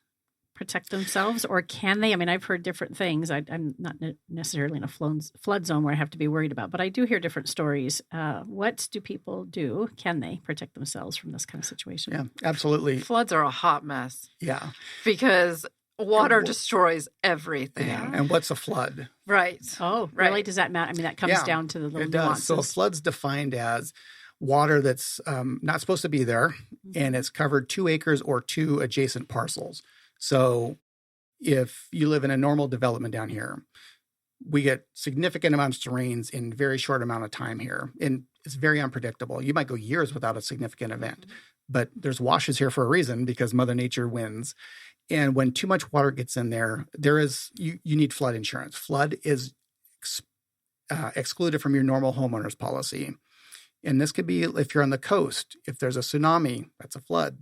protect themselves, or can they? I mean, I've heard different things. I'm not necessarily in a flood zone where I have to be worried about, but I do hear different stories. What do people do? Can they protect themselves from this kind of situation? Yeah, absolutely. Floods are a hot mess. Yeah. Because water destroys everything. Yeah. And what's a flood? Right. Oh, really? Does that matter? I mean, that comes down to the little nuances. So a flood's defined as water that's not supposed to be there, and it's covered 2 acres or 2 adjacent parcels. So if you live in a normal development down here, we get significant amounts of rains in very short amount of time here. And it's very unpredictable. You might go years without a significant event, but there's washes here for a reason because Mother Nature wins. And when too much water gets in there, you need flood insurance. Flood is excluded from your normal homeowner's policy. And this could be if you're on the coast, if there's a tsunami, that's a flood.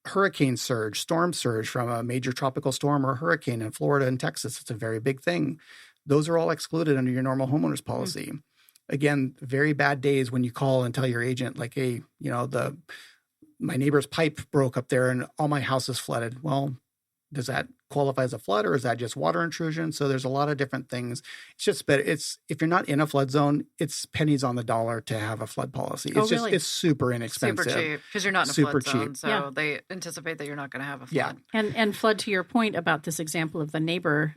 hurricane surge, storm surge from a major tropical storm or hurricane in Florida and Texas. It's a very big thing. Those are all excluded under your normal homeowners policy. Again, very bad days when you call and tell your agent, like, hey, my neighbor's pipe broke up there and all my house is flooded. Well, does that qualify as a flood, or is that just water intrusion? So there's a lot of different things. It's just better. If you're not in a flood zone, it's pennies on the dollar to have a flood policy. It's really? It's super inexpensive. Super cheap because you're not in a Super flood zone. cheap. So they anticipate that you're not going to have a flood. And flood, to your point about this example of the neighbor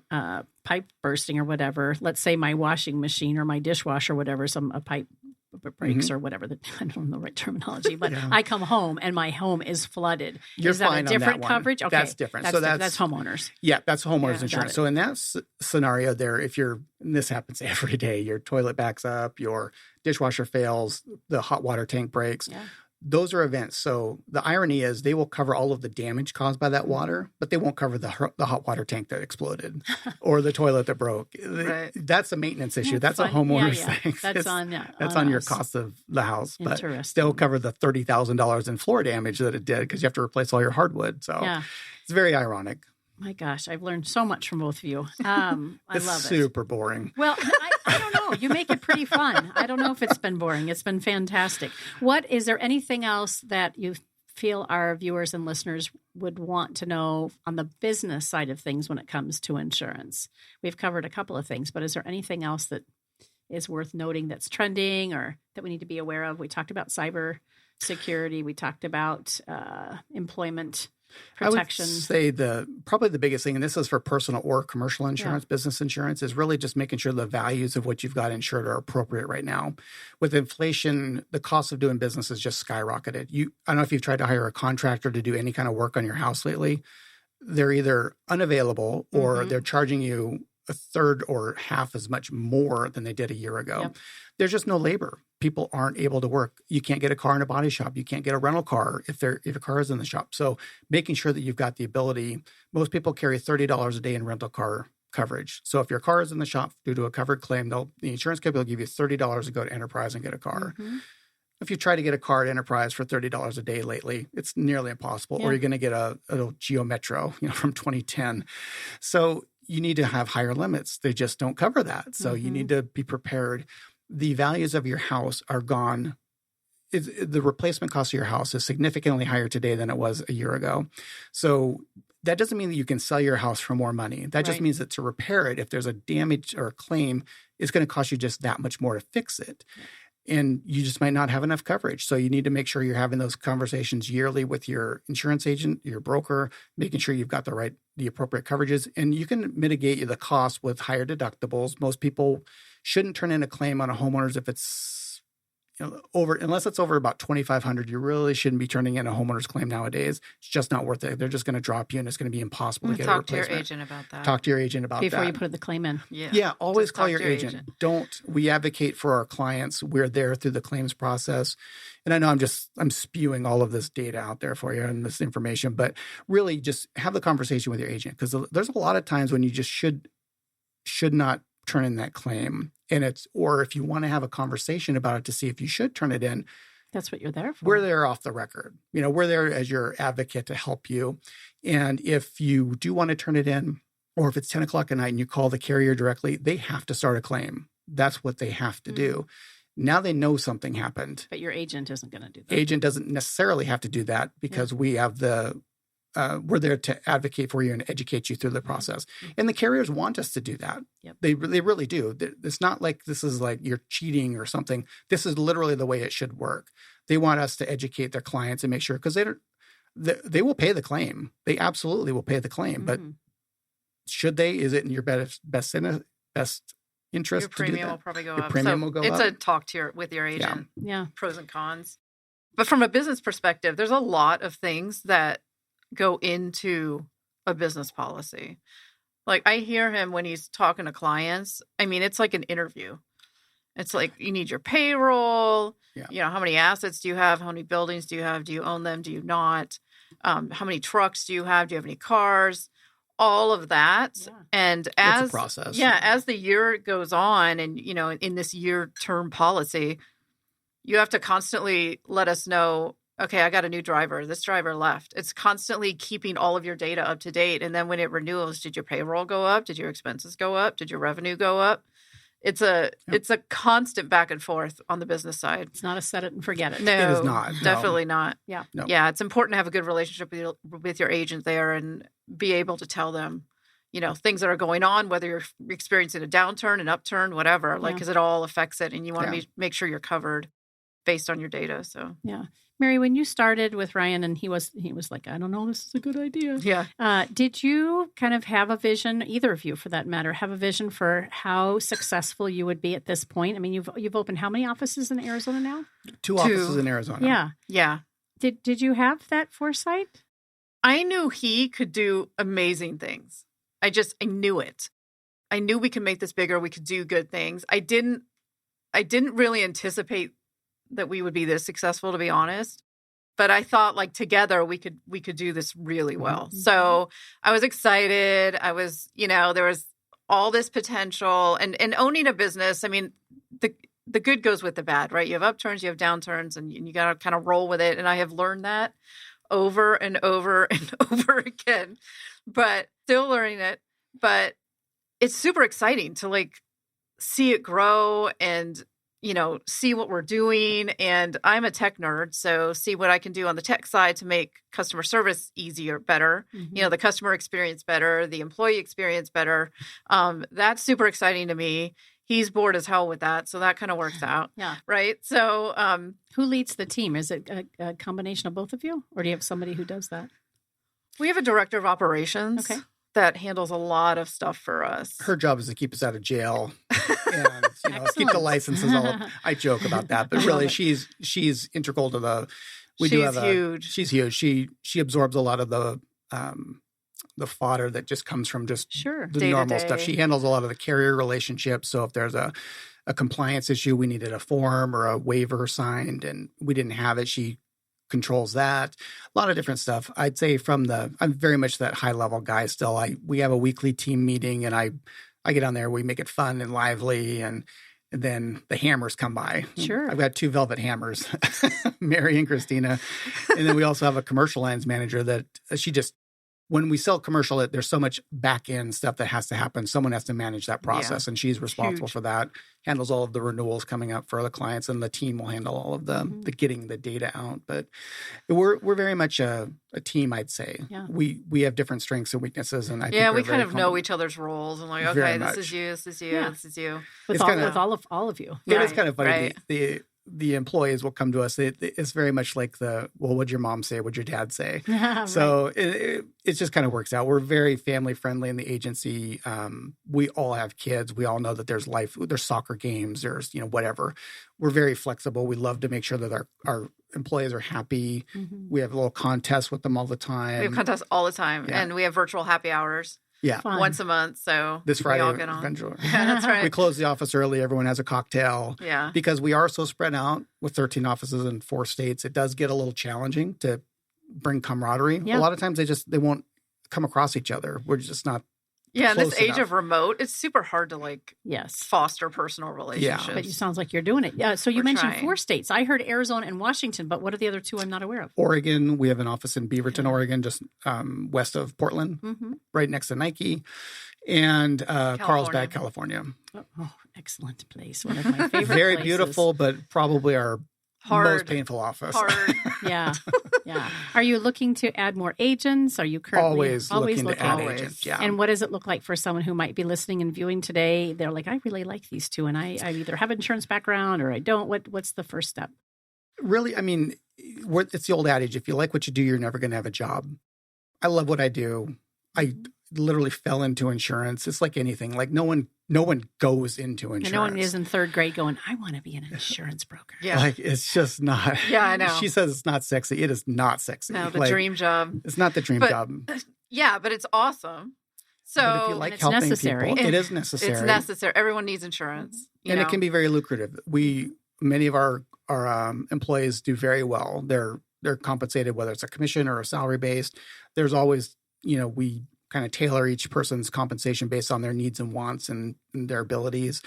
pipe bursting or whatever, let's say my washing machine or my dishwasher or whatever, a pipe breaks or whatever, I don't know the right terminology, but I come home and my home is flooded. You're is that fine a different on that coverage? One. Okay. That's different. That's homeowners. Yeah, that's homeowners Yeah, insurance. So in that scenario there, and this happens every day, your toilet backs up, your dishwasher fails, the hot water tank breaks. Yeah. Those are events. So the irony is they will cover all of the damage caused by that water, but they won't cover the hot water tank that exploded or the toilet that broke. Right. That's a maintenance issue. That's a homeowner's thing. That's on your cost of the house. But they'll cover the $30,000 in floor damage that it did because you have to replace all your hardwood. So it's very ironic. My gosh, I've learned so much from both of you. I love it. It's super boring. Well, I don't know. You make it pretty fun. I don't know if it's been boring. It's been fantastic. Is there anything else that you feel our viewers and listeners would want to know on the business side of things when it comes to insurance? We've covered a couple of things, but is there anything else that is worth noting that's trending or that we need to be aware of? We talked about cyber security. We talked about employment protection. I would say probably the biggest thing, and this is for personal or commercial insurance, business insurance, is really just making sure the values of what you've got insured are appropriate right now. With inflation, the cost of doing business has just skyrocketed. I don't know if you've tried to hire a contractor to do any kind of work on your house lately. They're either unavailable or they're charging you a third or half as much more than they did a year ago. Yep. There's just no labor. People aren't able to work. You can't get a car in a body shop. You can't get a rental car if a car is in the shop. So making sure that you've got the ability. Most people carry $30 a day in rental car coverage. So if your car is in the shop due to a covered claim, the insurance company will give you $30 to go to Enterprise and get a car. If you try to get a car at Enterprise for $30 a day lately, it's nearly impossible. Or you're going to get a Geo Metro, from 2010. So you need to have higher limits. They just don't cover that. So you need to be prepared. The values of your house are gone. The replacement cost of your house is significantly higher today than it was a year ago. So that doesn't mean that you can sell your house for more money. That just means that to repair it, if there's a damage or a claim, it's going to cost you just that much more to fix it. And you just might not have enough coverage. So you need to make sure you're having those conversations yearly with your insurance agent, your broker, making sure you've got the appropriate coverages. And you can mitigate the cost with higher deductibles. Most people shouldn't turn in a claim on a homeowner's if it's unless it's over about $2,500. You really shouldn't be turning in a homeowner's claim nowadays. It's just not worth it. They're just going to drop you, and it's going to be impossible to get a replacement. Talk to your agent about that. Talk to your agent about that before you put the claim in. Yeah. Always call your agent. We advocate for our clients. We're there through the claims process. And I know I'm spewing all of this data out there for you and this information, but really just have the conversation with your agent, because there's a lot of times when you just should not turn in that claim. Or if you want to have a conversation about it to see if you should turn it in. That's what you're there for. We're there off the record. We're there as your advocate to help you. And if you do want to turn it in, or if it's 10 o'clock at night and you call the carrier directly, they have to start a claim. That's what they have to do. Now they know something happened. But your agent isn't going to do that. Agent doesn't necessarily have to do that because we have we're there to advocate for you and educate you through the process. And the carriers want us to do that. Yep. They really do. It's not like this is like you're cheating or something. This is literally the way it should work. They want us to educate their clients and make sure, because they will pay the claim. They absolutely will pay the claim. But should they? Is it in your best interest your to do that? Your premium will probably go up. Your premium will go up. It's a talk with your agent. Yeah. Pros and cons. But from a business perspective, there's a lot of things that go into a business policy. Like I hear him when he's talking to clients. I mean, it's like an interview. It's like you need your payroll. Yeah. How many assets do you have? How many buildings do you have? Do you own them? Do you not? How many trucks do you have? Do you have any cars? All of that. Yeah. And it's a process. As the year goes on and, in this year term policy, you have to constantly let us know okay, I got a new driver. This driver left. It's constantly keeping all of your data up to date. And then when it renews, did your payroll go up? Did your expenses go up? Did your revenue go up? It's a constant back and forth on the business side. It's not a set it and forget it. No, It is not. No. Definitely not. Yeah. No. Yeah, it's important to have a good relationship with your agent there and be able to tell them, things that are going on, whether you're experiencing a downturn, an upturn, whatever, because it all affects it. And you want to make sure you're covered based on your data. So, yeah. Mary, when you started with Ryan and he was like, I don't know, this is a good idea. Yeah. Did you kind of have a vision, either of you for that matter, have a vision for how successful you would be at this point? I mean, you've opened how many offices in Arizona now? Two offices in Arizona. Yeah. Yeah. Did you have that foresight? I knew he could do amazing things. I knew it. I knew we could make this bigger. We could do good things. I didn't really anticipate that we would be this successful, to be honest. But I thought together we could do this really well. Mm-hmm. So I was excited. I was, there was all this potential and owning a business. I mean, the good goes with the bad, right? You have upturns, you have downturns, and you got to kind of roll with it. And I have learned that over and over and over again, but still learning it. But it's super exciting to see it grow and see what we're doing. And I'm a tech nerd, so see what I can do on the tech side to make customer service easier, better, Mm-hmm. The customer experience better, the employee experience better. That's super exciting to me. He's bored as hell with that. So that kind of works out. Yeah. Right. So, who leads the team? Is it a combination of both of you, or do you have somebody who does that? we have a director of operations. Okay. That handles a lot of stuff for us. Her job is to keep us out of jail and keep the licenses all up. I joke about that, but really she's integral to the. Huge. She's huge. She absorbs a lot of the fodder that just comes from just the Day to normal day. stuff. She handles a lot of the carrier relationships. So if there's a compliance issue, we needed a form or a waiver signed, and we didn't have it. She controls that. A lot of different stuff. I'd say I'm very much that high level guy still. We have a weekly team meeting, and I get on there. We make it fun and lively, and then the hammers come by. Sure. I've got two velvet hammers, Mary and Christina. And then we also have a commercial lines manager that when we sell commercial, there's so much back end stuff that has to happen. Someone has to manage that process, and she's responsible for that. Handles all of the renewals coming up for the clients, and the team will handle all of the getting the data out. But we're very much a team, I'd say. Yeah. We have different strengths and weaknesses, and I think we we're kind very of know each other's roles and Very okay, much. this is you, this is you, Yeah. this is you. With all of you. It is kind of funny. Right. The employees will come to us. It's very much like what'd your mom say? What'd your dad say? Right. So it just kind of works out. We're very family friendly in the agency. We all have kids. We all know that there's soccer games, there's, whatever. We're very flexible. We love to make sure that our employees are happy. Mm-hmm. We have a little contests with them all the time. We have contests all the time, and we have virtual happy hours. Yeah. Fun. Once a month. So This Friday, we all get on. eventually. Yeah, that's right. We close the office early. Everyone has a cocktail. Yeah. Because we are so spread out with 13 offices in 4 states, it does get a little challenging to bring camaraderie. Yeah. A lot of times they won't come across each other. We're just not. Yeah, in this close age enough. of remote, it's super hard to Yes. foster personal relationships. But it sounds like you're doing it. Yeah. So you We're mentioned trying. 4 states. I heard Arizona and Washington, but what are the other 2 I'm not aware of? Oregon, we have an office in Beaverton, Oregon, just west of Portland, Mm-hmm. right next to Nike, and Carlsbad, California. Oh, excellent place. One of my favorite Very places. beautiful, but probably our most painful office. Hard. Yeah. Yeah. Are you looking to add more agents? Are you currently Always looking to add Always. agents. Yeah. And what does it look like for someone who might be listening and viewing today? They're like, I really like these 2, and I either have an insurance background or I don't. What's the first step? Really, I mean, it's the old adage: if you like what you do, you're never going to have a job. I love what I do. I literally fell into insurance. It's like anything. Like no one goes into insurance. And no one is in 3rd grade going, I want to be an insurance broker. Yeah. Like it's just not. Yeah, I know. She says it's not sexy. It is not sexy. No, the Like, dream job. It's not the dream But- job. Yeah, but it's awesome. So But if you like it's helping necessary. people, it is necessary. it's necessary. Everyone needs insurance. And it can be very lucrative. Many of our employees do very well. They're compensated, whether it's a commission or a salary based. There's always, we kind of tailor each person's compensation based on their needs and wants and their abilities.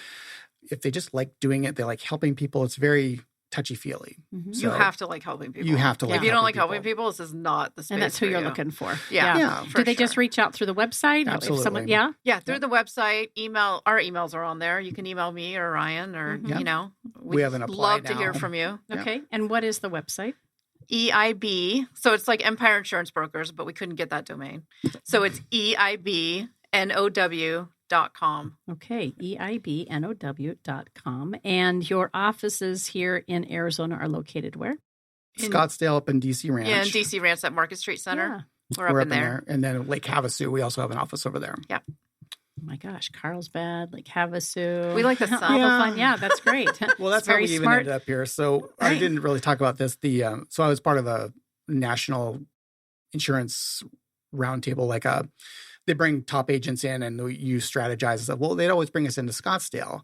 If they just like doing it, they like helping people. It's very touchy-feely. Mhm. So You have to like helping people. you have to like If you don't like helping helping people, this is not the space. And that's who for you're you. looking for. Yeah. Do they just reach out through the website? Absolutely. Yeah. Yeah, through the website, email. Our emails are on there. You can email me or Ryan, or Mhm. We have an apply love to hear now. from you. Yeah. Okay. And what is the website? EIB. So it's like Empire Insurance Brokers, but we couldn't get that domain. So it's EIBNOW.com. Okay. EIBNOW.com. And your offices here in Arizona are located where? Scottsdale up in DC Ranch. Yeah, in DC Ranch at Market Street Center. Yeah. We're up in there. And then Lake Havasu, we also have an office over there. Yeah. Oh my gosh, Carlsbad, Lake Havasu. We like the sun. All the Yeah. fun. Yeah, that's great. Well, that's how very we even smart. ended up here. So I Right. didn't really talk about this. So I was part of a national insurance roundtable. They bring top agents in and you strategize. And stuff. Well, they'd always bring us into Scottsdale.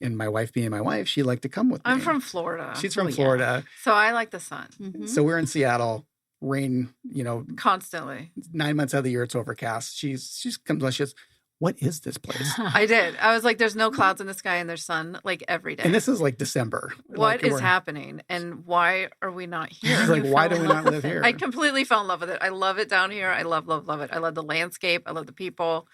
And my wife, being my wife, she liked to come with me. I'm from Florida. She's from Oh, yeah. Florida. So I like the sun Mhm. So we're in Seattle. Rain, constantly. 9 months out of the year, it's overcast. She's comes. She goes, "What is this place?" I did. I was like, there's no clouds in the sky and there's sun like every day. And this is like December. What is we're- happening? And why are we not here? She's like, You "Why fell do we in not love live with it. here?" I completely fell in love with it. I love it down here. I love, love, love it. I love the landscape. I love the people.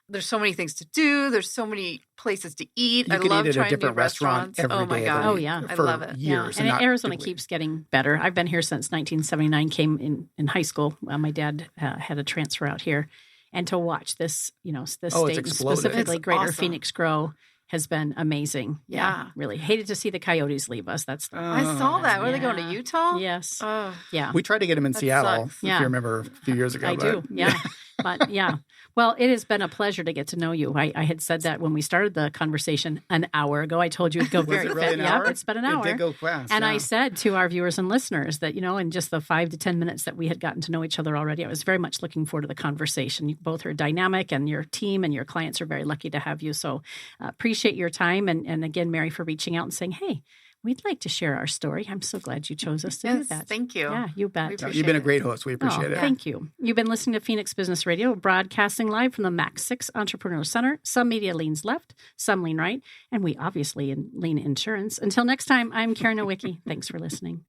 There's so many things to do. There's so many places to eat. You I can love eat at a trying different new restaurant restaurants. every Oh my day of god! the Oh, week yeah. I for love it. years. And not Arizona 2 weeks. keeps getting better. I've been here since 1979. Came in high school. My dad had a transfer out here, and to watch this, this Oh, it's state, and exploded. specifically It's Greater awesome. Phoenix grow, has been amazing. Yeah. Really hated to see the Coyotes leave us. That's I saw that. Were they going Yeah. to Utah? yes, Oh, yeah. We tried to get him in That Seattle, sucks. if Yeah. you remember a few years ago. I do. but- Yeah. But yeah. Well, it has been a pleasure to get to know you. I had said that when we started the conversation an hour ago. I told you it'd go Was very it really fast. an Yeah, hour? it's been an hour. It did go fast. And I yeah. said to our viewers and listeners that, in just the 5 to 10 minutes that we had gotten to know each other already, I was very much looking forward to the conversation. You both are dynamic, and your team and your clients are very lucky to have you. So appreciate your time. And again, Mary, for reaching out and saying, hey, we'd like to share our story. I'm so glad you chose us to do yes. that. Thank you. Yeah, you bet. We No, appreciate you've been a it. great host. We appreciate it. Thank you. You've been listening to Phoenix Business Radio, broadcasting live from the Max 6 Entrepreneur Center. Some media leans left, some lean right, and we obviously lean insurance. Until next time, I'm Karen Nowicki. Thanks for listening.